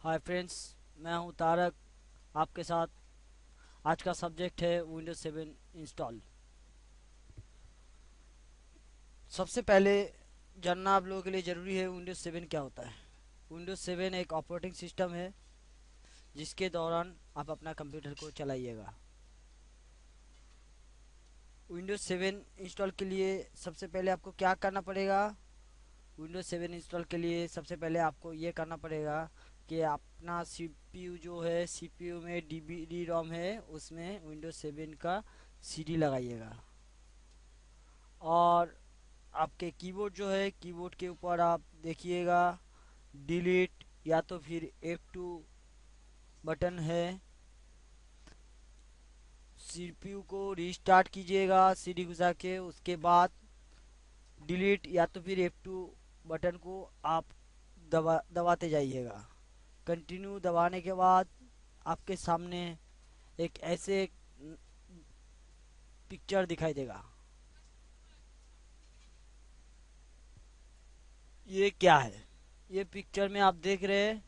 Hi friends, मैं हूं तारक। आपके साथ आज का सब्जेक्ट है विंडोज 7 इंस्टॉल। सबसे पहले जानना आप लोगों के लिए ज़रूरी है विंडोज 7 क्या होता है। विंडोज 7 एक ऑपरेटिंग सिस्टम है जिसके दौरान आप अपना कंप्यूटर को चलाइएगा। विंडोज 7 इंस्टॉल के लिए सबसे पहले आपको क्या करना पड़ेगा। विंडोज 7 इंस्टॉल के लिए सबसे पहले आपको ये करना पड़ेगा कि अपना सीपीयू जो है, सीपीयू में डीवीडी रोम है, उसमें विंडोज 7 का सीडी लगाइएगा। और आपके कीबोर्ड जो है, कीबोर्ड के ऊपर आप देखिएगा डिलीट या तो फिर F2 बटन है। सीपीयू को रीस्टार्ट कीजिएगा सीडी घुसा के, उसके बाद डिलीट या तो फिर F2 बटन को आप दबाते जाइएगा। कंटिन्यू दबाने के बाद आपके सामने एक ऐसे पिक्चर दिखाई देगा। ये क्या है? ये पिक्चर में आप देख रहे हैं,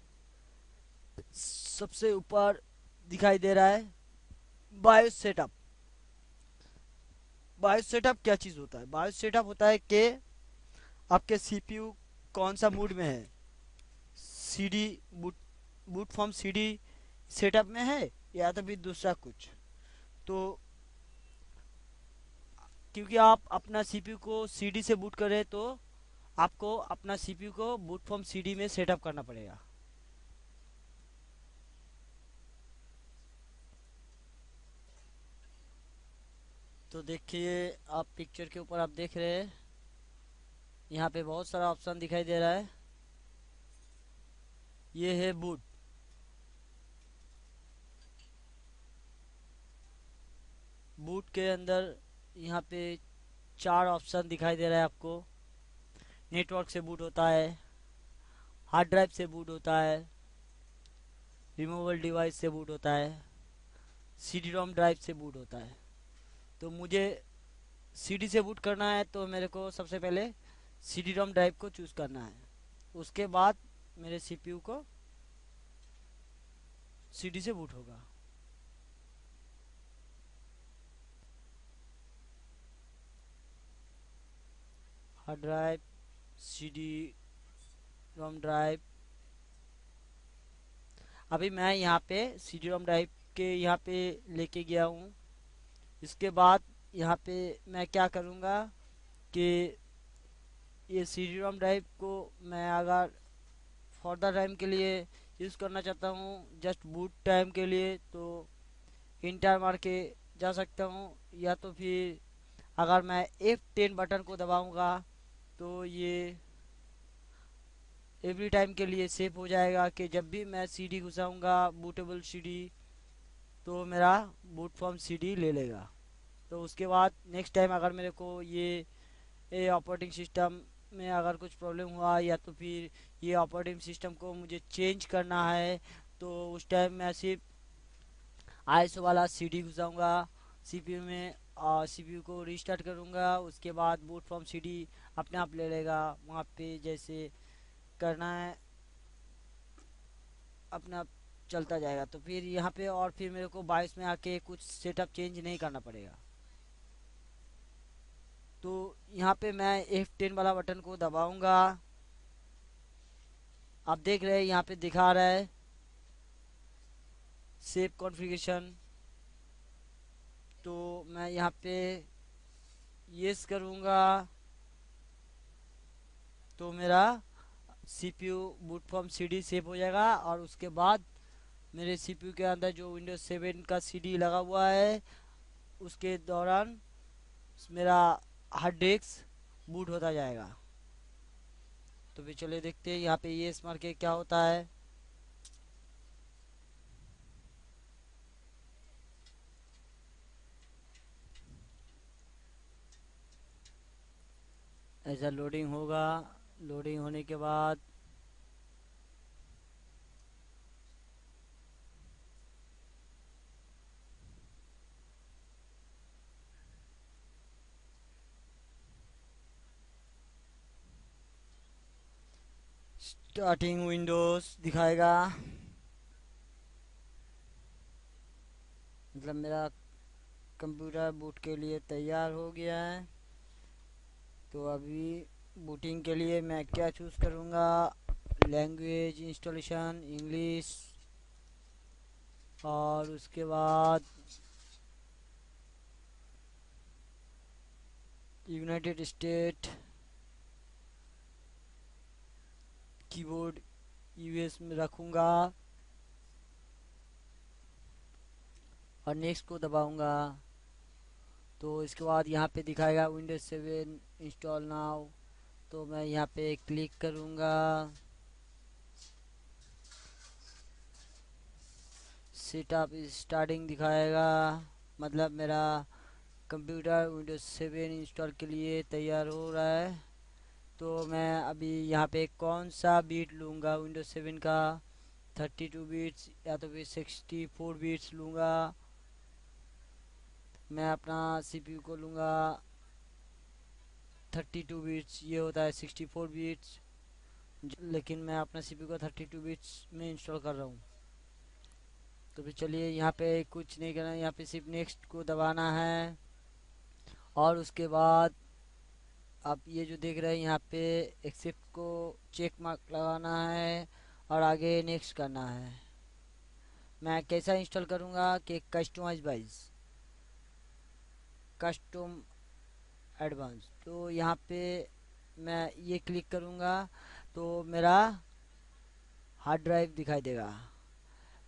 सबसे ऊपर दिखाई दे रहा है बायोस सेटअप। बायोस सेटअप क्या चीज़ होता है? बायोस सेटअप होता है कि आपके सीपीयू कौन सा मूड में है। CD boot boot form CD setup में है या तो फिर दूसरा कुछ। तो क्योंकि आप अपना सीपीयू को सीडी से बूट करें, तो आपको अपना सीपीयू को बूट फॉर्म सीडी में सेटअप करना पड़ेगा। तो देखिए, आप पिक्चर के ऊपर आप देख रहे हैं, यहाँ पे बहुत सारा ऑप्शन दिखाई दे रहा है। ये है बूट। बूट के अंदर यहाँ पे चार ऑप्शन दिखाई दे रहा है आपको। नेटवर्क से बूट होता है, हार्ड ड्राइव से बूट होता है, रिमूवेबल डिवाइस से बूट होता है, सीडी रोम ड्राइव से बूट होता है। तो मुझे सीडी से बूट करना है, तो मेरे को सबसे पहले सीडी रोम ड्राइव को चूज़ करना है। उसके बाद मेरे सीपीयू को सीडी से बूट होगा। Hard drive, CD ROM drive. अभी मैं यहाँ पे सीडी रोम ड्राइव के यहाँ पे लेके गया हूँ। इसके बाद यहाँ पे मैं क्या करूँगा कि ये सीडी रोम ड्राइव को मैं अगर फर्दर टाइम के लिए यूज़ करना चाहता हूँ, जस्ट बूट टाइम के लिए, तो इंटर मार के जा सकता हूँ। या तो फिर अगर मैं F10 बटन को दबाऊँगा तो ये एवरी टाइम के लिए सेव हो जाएगा कि जब भी मैं सीडी घुसाऊँगा बूटेबल सीडी, तो मेरा बूट फॉर्म सीडी ले लेगा। तो उसके बाद नेक्स्ट टाइम अगर मेरे को ये ऑपरेटिंग सिस्टम में अगर कुछ प्रॉब्लम हुआ, या तो फिर ये ऑपरेटिंग सिस्टम को मुझे चेंज करना है, तो उस टाइम मैं सिर्फ आईएसओ वाला सीडी घुसाऊंगा सीपीयू में, और सीपीयू को रीस्टार्ट करूंगा। उसके बाद बूट फ्रॉम सीडी अपने आप ले लेगा। वहाँ पे जैसे करना है अपने आप चलता जाएगा। तो फिर यहाँ पे और फिर मेरे को बाईस में आके कुछ सेटअप चेंज नहीं करना पड़ेगा। तो यहाँ पे मैं F10 वाला बटन को दबाऊंगा। आप देख रहे हैं यहाँ पे दिखा रहा है सेव कॉन्फ़िगरेशन। तो मैं यहाँ पे यस करूँगा, तो मेरा CPU boot from CD save हो जाएगा। और उसके बाद मेरे सीपीयू के अंदर जो विंडोज 7 का सीडी लगा हुआ है, उसके दौरान मेरा हार्ड डिस्क बूट होता जाएगा। तो फिर चलिए देखते हैं यहाँ पे यस मार के क्या होता है। ऐसा लोडिंग होगा। लोडिंग होने के बाद स्टार्टिंग विंडोज दिखाएगा। मतलब मेरा कंप्यूटर बूट के लिए तैयार हो गया है। तो अभी बूटिंग के लिए मैं क्या चूज़ करूँगा, लैंग्वेज इंस्टॉलेशन इंग्लिश, और उसके बाद यूनाइटेड स्टेट, कीबोर्ड यूएस में रखूँगा और नेक्स्ट को दबाऊँगा। तो इसके बाद यहाँ पे दिखाएगा विंडोज 7 इंस्टॉल नाउ। तो मैं यहाँ पे क्लिक करूँगा, सेटअप स्टार्टिंग दिखाएगा, मतलब मेरा कंप्यूटर विंडोज 7 इंस्टॉल के लिए तैयार हो रहा है। तो मैं अभी यहाँ पे कौन सा बीट लूँगा विंडोज 7 का, 32 बीट्स या तो फिर 64 बीट्स लूँगा। मैं अपना सीपीयू को लूँगा 32 बीट्स, ये होता है 64 बीट्स, लेकिन मैं अपना सीपीयू को 32 बिट्स में इंस्टॉल कर रहा हूँ। तो फिर चलिए, यहाँ पे कुछ नहीं करना है, यहाँ पे सिर्फ नेक्स्ट को दबाना है और उसके बाद आप ये जो देख रहे हैं यहाँ पे एक्सेप्ट को चेक मार्क लगाना है और आगे नेक्स्ट करना है। मैं कैसा इंस्टॉल करूँगा कि कस्टमाइज बाइज कस्टम एडवांस, तो यहाँ पे मैं ये क्लिक करूँगा तो मेरा हार्ड ड्राइव दिखाई देगा।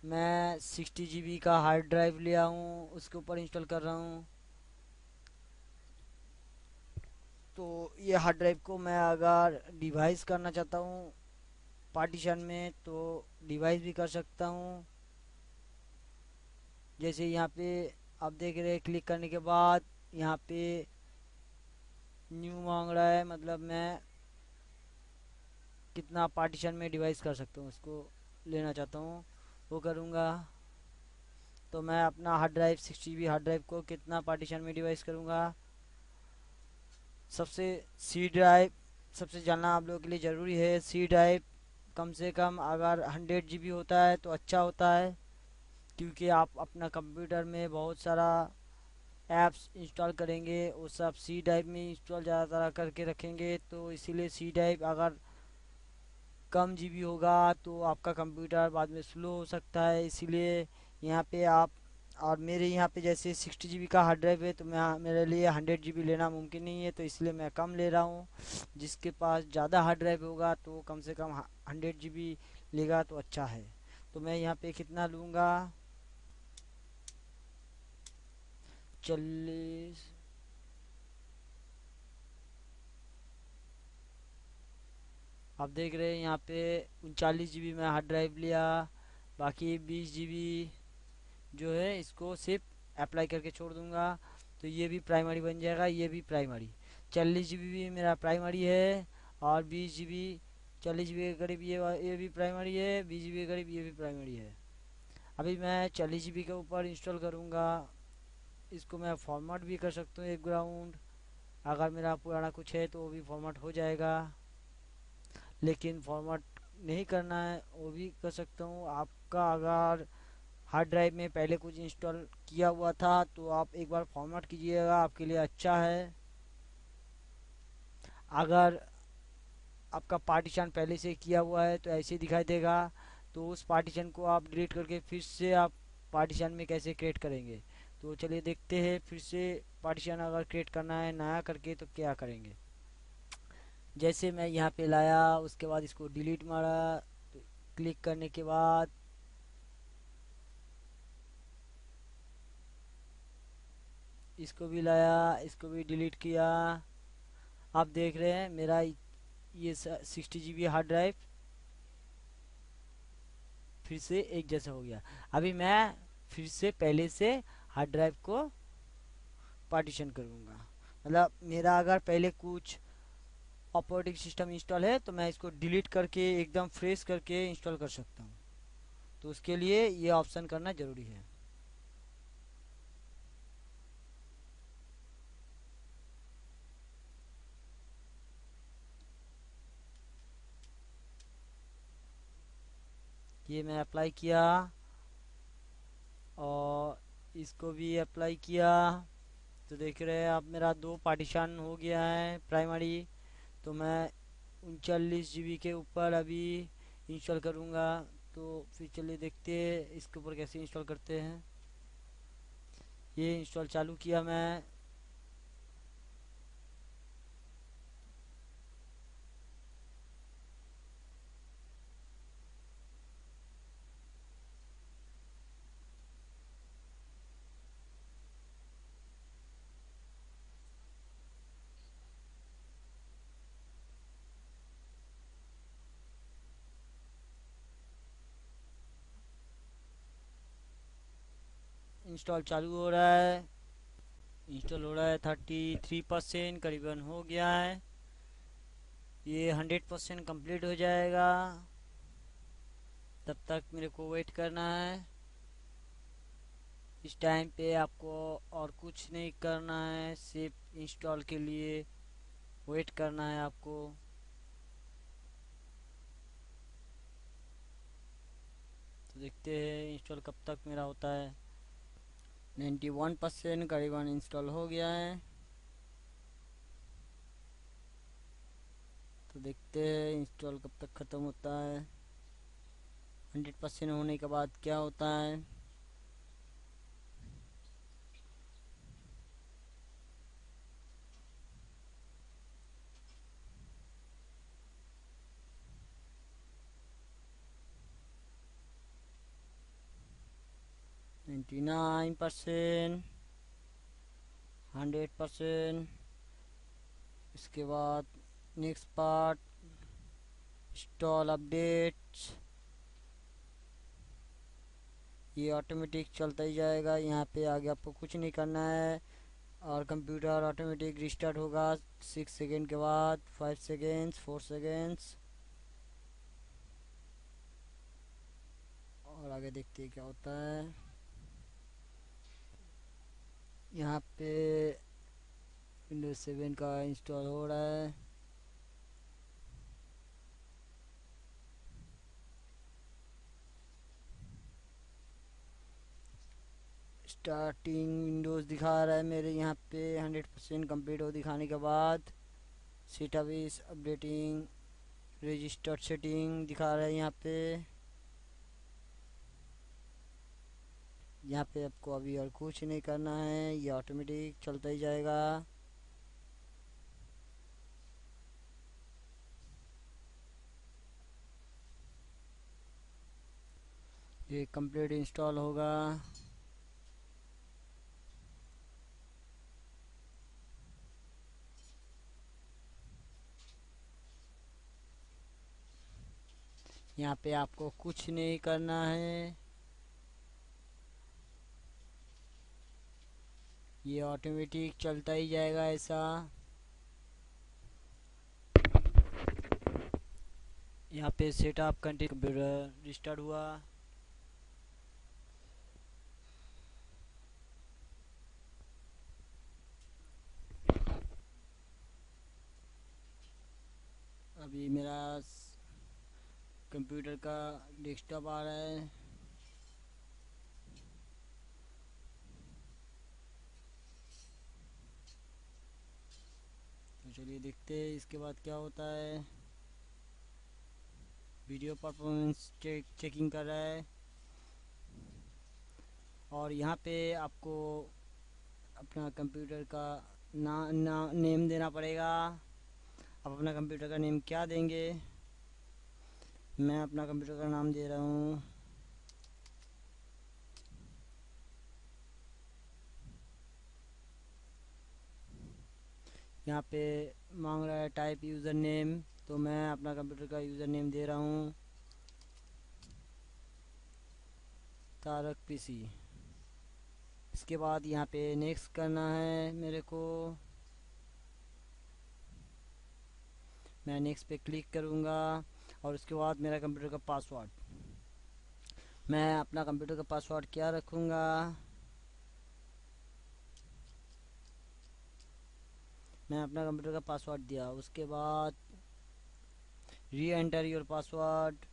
मैं 60 GB का हार्ड ड्राइव लिया हूँ, उसके ऊपर इंस्टॉल कर रहा हूँ। तो ये हार्ड ड्राइव को मैं अगर डिवाइस करना चाहता हूँ पार्टीशन में तो डिवाइस भी कर सकता हूँ। जैसे यहाँ पे आप देख रहे हैं, क्लिक करने के बाद यहाँ पे न्यू मांग रहा है, मतलब मैं कितना पार्टीशन में डिवाइस कर सकता हूँ उसको लेना चाहता हूँ, वो करूँगा। तो मैं अपना hard drive 6 GB hard drive को कितना पार्टीशन में डिवाइस करूँगा। सबसे सी ड्राइव सबसे जानना आप लोगों के लिए ज़रूरी है। सी ड्राइव कम से कम अगर 100 GB होता है तो अच्छा होता है, क्योंकि आप अपना कंप्यूटर में बहुत सारा ऐप्स इंस्टॉल करेंगे, वो सब सी ड्राइव में इंस्टॉल ज़्यादातर करके रखेंगे। तो इसीलिए सी ड्राइव अगर कम जीबी होगा तो आपका कंप्यूटर बाद में स्लो हो सकता है। इसीलिए यहाँ पे आप, और मेरे यहाँ पे जैसे 60 GB का हार्ड ड्राइव है तो मैं, मेरे लिए 100 GB लेना मुमकिन नहीं है, तो इसलिए मैं कम ले रहा हूँ। जिसके पास ज़्यादा हार्ड ड्राइव होगा तो कम से कम 100 GB लेगा तो अच्छा है। तो मैं यहाँ पे कितना लूँगा, 40, आप देख रहे हैं यहाँ पे 39 GB में हार्ड ड्राइव लिया। बाकी 20 GB जो है इसको सिर्फ अप्लाई करके छोड़ दूंगा, तो ये भी प्राइमरी बन जाएगा, ये भी प्राइमरी। 40 GB भी मेरा प्राइमरी है और 20 GB, 40 GB के करीब ये भी प्राइमरी है, 20 GB के करीब ये भी प्राइमरी है। अभी मैं 40 GB के ऊपर इंस्टॉल करूँगा। इसको मैं फॉर्मेट भी कर सकता हूँ एक ग्राउंड, अगर मेरा पुराना कुछ है तो वो भी फॉर्मेट हो जाएगा, लेकिन फॉर्मेट नहीं करना है वो भी कर सकता हूँ। आपका अगर हार्ड ड्राइव में पहले कुछ इंस्टॉल किया हुआ था तो आप एक बार फॉर्मेट कीजिएगा, आपके लिए अच्छा है। अगर आपका पार्टीशन पहले से किया हुआ है तो ऐसे दिखाई देगा, तो उस पार्टीशन को आप डिलीट करके फिर से आप पार्टीशन में कैसे क्रिएट करेंगे। तो चलिए देखते हैं, फिर से पार्टीशन अगर क्रिएट करना है नया करके तो क्या करेंगे। जैसे मैं यहाँ पे लाया, उसके बाद इसको डिलीट मारा, तो क्लिक करने के बाद इसको भी लाया, इसको भी डिलीट किया। आप देख रहे हैं मेरा ये 60 GB हार्ड ड्राइव फिर से एक जैसा हो गया। अभी मैं फिर से पहले से हार्ड ड्राइव को पार्टीशन करूँगा। मतलब मेरा अगर पहले कुछ ऑपरेटिंग सिस्टम इंस्टॉल है तो मैं इसको डिलीट करके एकदम फ्रेश करके इंस्टॉल कर सकता हूँ। तो उसके लिए ये ऑप्शन करना ज़रूरी है। ये मैं अप्लाई किया और इसको भी अप्लाई किया। तो देख रहे हैं आप मेरा 2 पार्टीशन हो गया है प्राइमरी। तो मैं 39 GB के ऊपर अभी इंस्टॉल करूँगा। तो फिर चलिए देखते हैं इसके ऊपर कैसे इंस्टॉल करते हैं। ये इंस्टॉल चालू किया मैं। इंस्टॉल चालू हो रहा है। इंस्टॉल हो रहा है 33% करीबन हो गया है। ये 100% कंप्लीट हो जाएगा। तब तक मेरे को वेट करना है। इस टाइम पे आपको और कुछ नहीं करना है, सिर्फ इंस्टॉल के लिए वेट करना है आपको। तो देखते हैं इंस्टॉल कब तक मेरा होता है। 91% करीबन इंस्टॉल हो गया है। तो देखते हैं इंस्टॉल कब तक ख़त्म होता है। 100% होने के बाद क्या होता है। नाइन्टी 99%, 100%। इसके बाद नेक्स्ट पार्ट, इंस्टॉल अपडेट्स। ये ऑटोमेटिक चलता ही जाएगा। यहाँ पे आगे आपको कुछ नहीं करना है। और कंप्यूटर ऑटोमेटिक रिस्टार्ट होगा 6 सेकेंड के बाद, 5 सेकेंड्स, 4 सेकेंड्स। और आगे देखते हैं क्या होता है। यहाँ पे विंडोज 7 का इंस्टॉल हो रहा है। स्टार्टिंग विंडोज़ दिखा रहा है मेरे यहाँ पे। 100% कंप्लीट हो दिखाने के बाद setup is updating, registered setting दिखा रहा है यहाँ पे। यहाँ पे आपको अभी और कुछ नहीं करना है, ये ऑटोमेटिक चलता ही जाएगा। ये कंप्लीट इंस्टॉल होगा। यहाँ पे आपको कुछ नहीं करना है, ये ऑटोमेटिक चलता ही जाएगा ऐसा। यहाँ पे सेटअप कंटिन्यू, कंप्यूटर रिस्टार्ट हुआ। अभी मेरा कंप्यूटर का डेस्कटॉप आ रहा है। तो चलिए देखते हैं इसके बाद क्या होता है। वीडियो परफॉर्मेंस चेकिंग कर रहा है। और यहाँ पे आपको अपना कंप्यूटर का नेम देना पड़ेगा। आप अपना कंप्यूटर का नेम क्या देंगे। मैं अपना कंप्यूटर का नाम दे रहा हूँ यहाँ पे मांग रहा है टाइप यूज़र नेम। तो मैं अपना कंप्यूटर का यूज़र नेम दे रहा हूँ तारक पीसी। इसके बाद यहाँ पे नेक्स्ट करना है मेरे को। मैं नेक्स्ट पे क्लिक करूँगा। और उसके बाद मेरा कंप्यूटर का पासवर्ड, मैं अपना कंप्यूटर का पासवर्ड क्या रखूँगा। मैं अपना कंप्यूटर का पासवर्ड दिया। उसके बाद री एंटर योर पासवर्ड।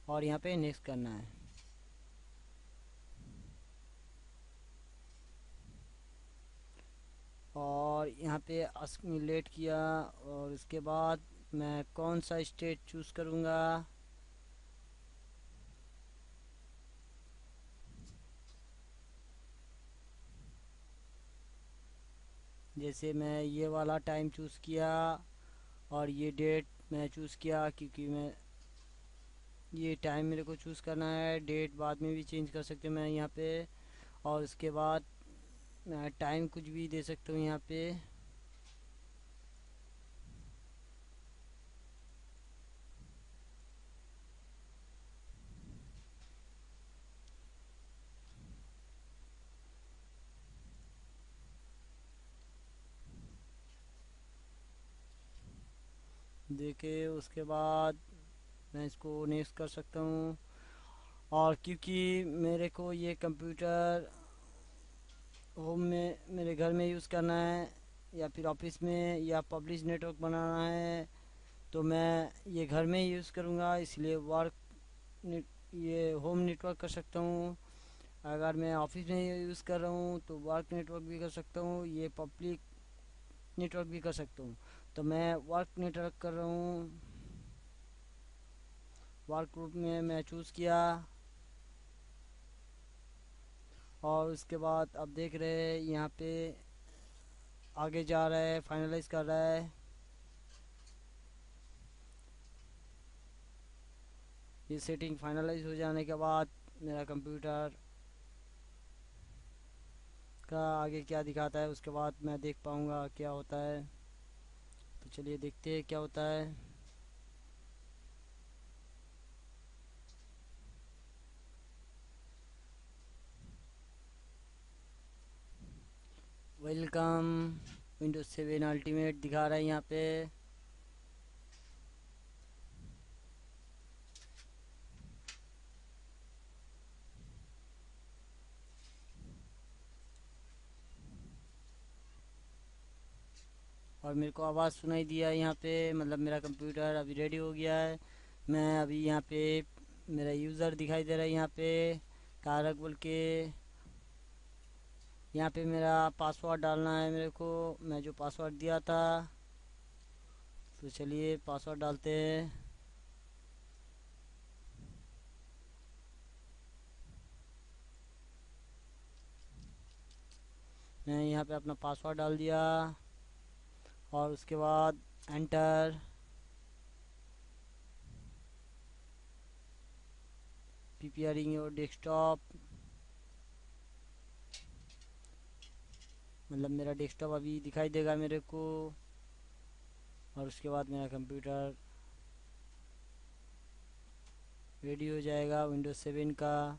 और यहाँ पे नेक्स्ट करना है। और यहाँ पे अस्मिलेट किया, और उसके बाद मैं कौन सा स्टेट चूज़ करूँगा। जैसे मैं ये वाला टाइम चूज़ किया, और ये डेट मैं चूज़ किया, क्योंकि मैं ये टाइम मेरे को चूज़ करना है। डेट बाद में भी चेंज कर सकते हैं मैं यहाँ पे। और उसके बाद मैं टाइम कुछ भी दे सकता हूँ यहाँ पे। देखे उसके बाद मैं इसको नेक्स्ट कर सकता हूँ। और क्योंकि मेरे को ये कंप्यूटर होम में मेरे घर में यूज़ करना है, या फिर ऑफिस में, या पब्लिश नेटवर्क बनाना है, तो मैं ये घर में ही यूज़ करूँगा। इसलिए ये होम नेटवर्क कर सकता हूँ। अगर मैं ऑफिस में यूज़ कर रहा हूँ तो वर्क नेटवर्क भी कर सकता हूँ, ये पब्लिक नेटवर्क भी कर सकता हूँ। तो मैं वर्क नेटवर्क कर रहा हूँ। वर्क ग्रुप में मैं चूज़ किया, और उसके बाद अब देख रहे हैं यहाँ पे आगे जा रहा है, फाइनलाइज कर रहा है। ये सेटिंग फाइनलाइज हो जाने के बाद मेरा कंप्यूटर का आगे क्या दिखाता है, उसके बाद मैं देख पाऊँगा क्या होता है। तो चलिए देखते हैं क्या होता है। वेलकम विंडोज 7 अल्टीमेट दिखा रहा है यहाँ पे। और मेरे को आवाज़ सुनाई दिया है यहाँ पे, मतलब मेरा कंप्यूटर अभी रेडी हो गया है। मैं अभी यहाँ पे मेरा यूज़र दिखाई दे रहा है यहाँ पे, कारक बोल के। यहाँ पे मेरा पासवर्ड डालना है मेरे को, मैं जो पासवर्ड दिया था। तो चलिए पासवर्ड डालते हैं। मैं यहाँ पे अपना पासवर्ड डाल दिया, और उसके बाद एंटर। प्रिपेयरिंग योर डेस्कटॉप, मतलब मेरा डेस्कटॉप अभी दिखाई देगा मेरे को। और उसके बाद मेरा कंप्यूटर रेडी हो जाएगा विंडोज 7 का।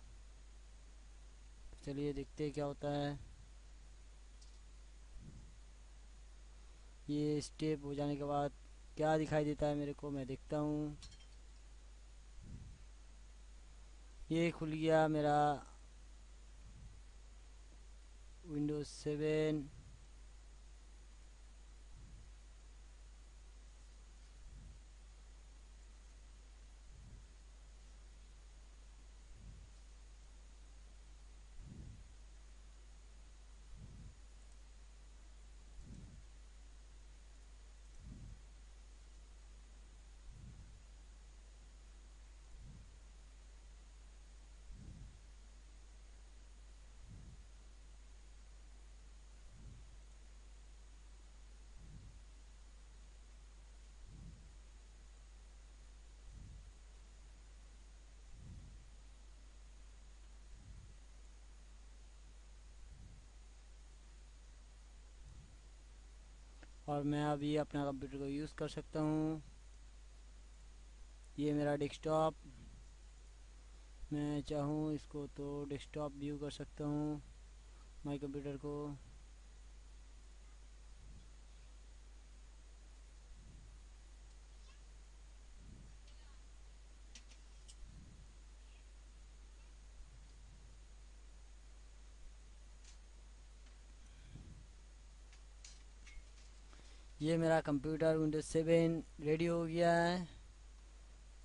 चलिए देखते हैं क्या होता है। ये स्टेप हो जाने के बाद क्या दिखाई देता है मेरे को, मैं देखता हूँ। ये खुल गया मेरा विंडोज 7। और मैं अभी अपना कंप्यूटर को यूज़ कर सकता हूँ। ये मेरा डेस्कटॉप, मैं चाहूँ इसको तो डेस्कटॉप व्यू कर सकता हूँ माई कंप्यूटर को। ये मेरा कंप्यूटर विंडोज 7 रेडी हो गया है।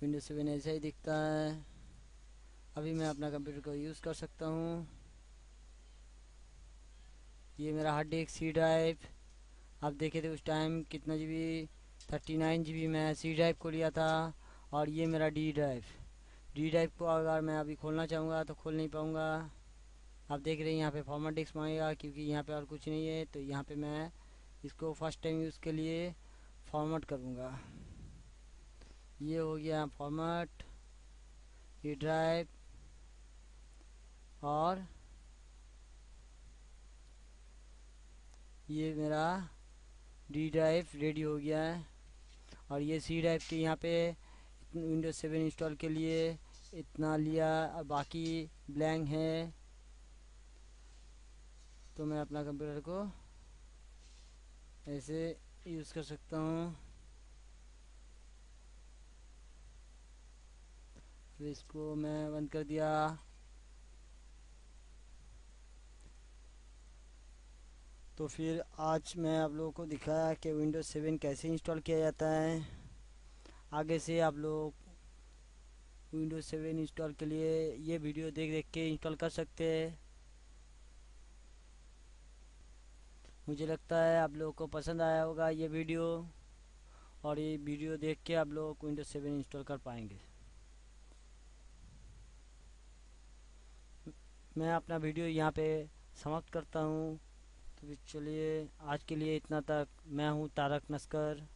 विंडोज 7 ऐसा ही दिखता है। अभी मैं अपना कंप्यूटर को यूज़ कर सकता हूँ। ये मेरा हार्ड डिस्क सी ड्राइव, आप देखे थे उस टाइम कितना जीबी, 39 GB मैं सी ड्राइव को लिया था। और ये मेरा डी ड्राइव को अगर मैं अभी खोलना चाहूँगा तो खोल नहीं पाऊँगा। आप देख रहे हैं यहाँ पे फॉर्मेट डिस्क मांगेगा, क्योंकि यहाँ पे और कुछ नहीं है। तो यहाँ पे मैं इसको फर्स्ट टाइम यूज़ के लिए फॉर्मेट करूँगा। ये हो गया फॉर्मेट, ये ड्राइव, और ये मेरा डी ड्राइव रेडी हो गया है। और ये सी ड्राइव के यहाँ पे विंडोज 7 इंस्टॉल के लिए इतना लिया, और बाकी ब्लैंक है। तो मैं अपना कंप्यूटर को ऐसे यूज़ कर सकता हूँ। फिर इसको मैं बंद कर दिया। तो फिर आज मैं आप लोगों को दिखाया कि विंडोज 7 कैसे इंस्टॉल किया जाता है। आगे से आप लोग विंडोज 7 इंस्टॉल के लिए ये वीडियो देख देख के इंस्टॉल कर सकते हैं। मुझे लगता है आप लोगों को पसंद आया होगा ये वीडियो, और ये वीडियो देख के आप लोग विंडोज 7 इंस्टॉल कर पाएंगे। मैं अपना वीडियो यहाँ पे समाप्त करता हूँ। तो फिर चलिए, आज के लिए इतना तक। मैं हूँ तारक नस्कर।